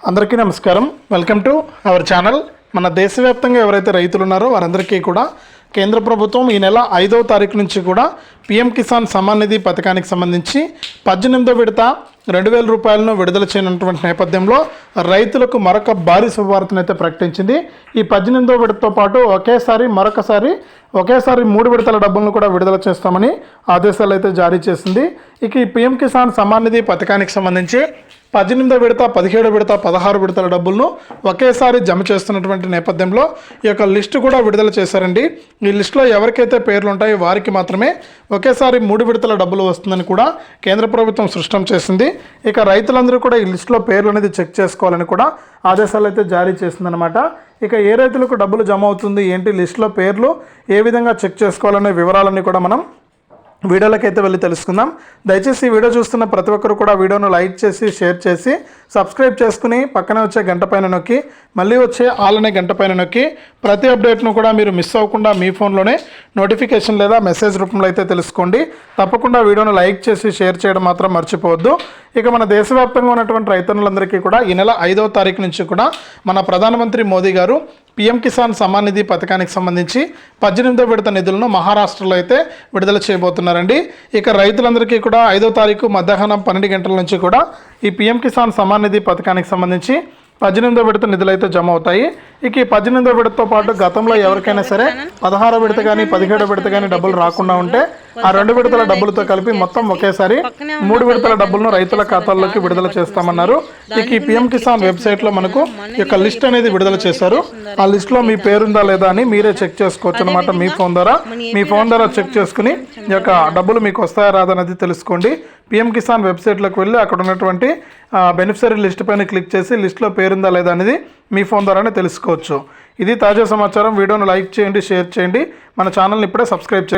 అందరికీ నమస్కారం. Welcome to our channel. మన దేశవ్యాప్తంగా ఎవరైతే రైతులు ఉన్నారో వారందరికీ కూడా కేంద్ర ప్రభుత్వం ఈ నెల 5వ తారీఖు నుంచి కూడా పీఎం కిసాన్ సమ్మాన్ నిధి పథకానికి సంబంధించి 18వ విడత 2,000 రూపాయలను విడుదల చేయనున్నటువంటి నేపథ్యంలో రైతులకు మరొక భారీ శుభవార్తను అయితే ప్రకటించింది. ఈ 18వ విడతతో పాటు ఒకేసారి 3 విడతల డబ్బులను కూడా విడుదల చేస్తామని ఆదేశాలు అయితే జారీ చేసింది. ఇక ఈ పీఎం కిసాన్ సమ్మాన్ నిధి పథకానికి సంబంధించి 18వ విడత, 17వ విడత, 16 విడతల డబ్బులను ఒకేసారి జమ చేస్తున్నటువంటి నేపథ్యంలో ఈ యొక్క లిస్టు కూడా విడుదల చేశారండి. ఈ లిస్టులో ఎవరికైతే పేర్లు ఉంటాయో వారికి మాత్రమే ఒకేసారి 3 విడతల డబ్బులు వస్తుందని కూడా కేంద్ర ప్రభుత్వం స్పష్టం చేసింది. ఇక రైతులందరూ కూడా ఈ లిస్టులో పేర్లు అనేది చెక్ చేసుకోవాలని కూడా ఆదేశాలు అయితే జారీ చేసిందనమాట. ఇక ఏ రైతులకు డబ్బులు జమ అవుతుంది, ఏంటి, లిస్టులో పేర్లు ఏ విధంగా చెక్ చేసుకోవాలనే వివరాలన్నీ కూడా మనం వీడియోలోకి అయితే వెళ్ళి తెలుసుకుందాం. దయచేసి ఈ వీడియో చూస్తున్న ప్రతి ఒక్కరు కూడా వీడియోను లైక్ చేసి, షేర్ చేసి, సబ్స్క్రైబ్ చేసుకుని పక్కనే వచ్చే గంట పైన నొక్కి, మళ్ళీ వచ్చే ఆల్ అనే గంట పైన నొక్కి ప్రతి అప్డేట్ను కూడా మీరు మిస్ అవ్వకుండా మీ ఫోన్లోనే నోటిఫికేషన్ లేదా మెసేజ్ రూపంలో అయితే తెలుసుకోండి. తప్పకుండా వీడియోను లైక్ చేసి షేర్ చేయడం మాత్రం మర్చిపోవద్దు. ఇక మన దేశవ్యాప్తంగా ఉన్నటువంటి రైతన్నులందరికీ కూడా ఈ నెల 5వ తారీఖు నుంచి కూడా మన ప్రధానమంత్రి మోదీ గారు పీఎం కిసాన్ సమ్మాన్ నిధి పథకానికి సంబంధించి 18వ విడత నిధులను మహారాష్ట్రలో అయితే విడుదల చేయబోతున్నారండి. ఇక రైతులందరికీ కూడా 5వ తారీఖు మధ్యాహ్నం 12 గంటల నుంచి కూడా ఈ పీఎం కిసాన్ సమ్మాన్ నిధి పథకానికి సంబంధించి 18వ విడత నిధులు అయితే జమ అవుతాయి. ఇక ఈ 18వ విడతతో పాటు గతంలో ఎవరికైనా సరే 16వ విడత కానీ 17వ విడత కానీ డబ్బులు రాకుండా ఉంటే ఆ 2 విడతల డబ్బులతో కలిపి మొత్తం ఒకేసారి 3 విడతల డబ్బులను రైతుల ఖాతాల్లోకి విడుదల చేస్తామన్నారు. ఇక ఈ పీఎం కిసాన్ వెబ్సైట్లో మనకు ఈ యొక్క లిస్ట్ అనేది విడుదల చేశారు. ఆ లిస్ట్లో మీ పేరుందా లేదా అని మీరే చెక్ చేసుకోవచ్చు అనమాట. మీ ఫోన్ ద్వారా చెక్ చేసుకుని ఈ యొక్క డబ్బులు మీకు వస్తాయా రాదనేది తెలుసుకోండి. పీఎం కిసాన్ వెబ్సైట్లోకి వెళ్ళి అక్కడ ఉన్నటువంటి బెనిఫిషరీ లిస్ట్ పైన క్లిక్ చేసి లిస్ట్లో పేరుందా లేదా అనేది మీ ఫోన్ ద్వారానే తెలుసుకోవచ్చు. ఇది తాజా సమాచారం. వీడియోను లైక్ చేయండి, షేర్ చేయండి, మన ఛానల్ని ఇప్పుడే సబ్స్క్రైబ్ చేయండి.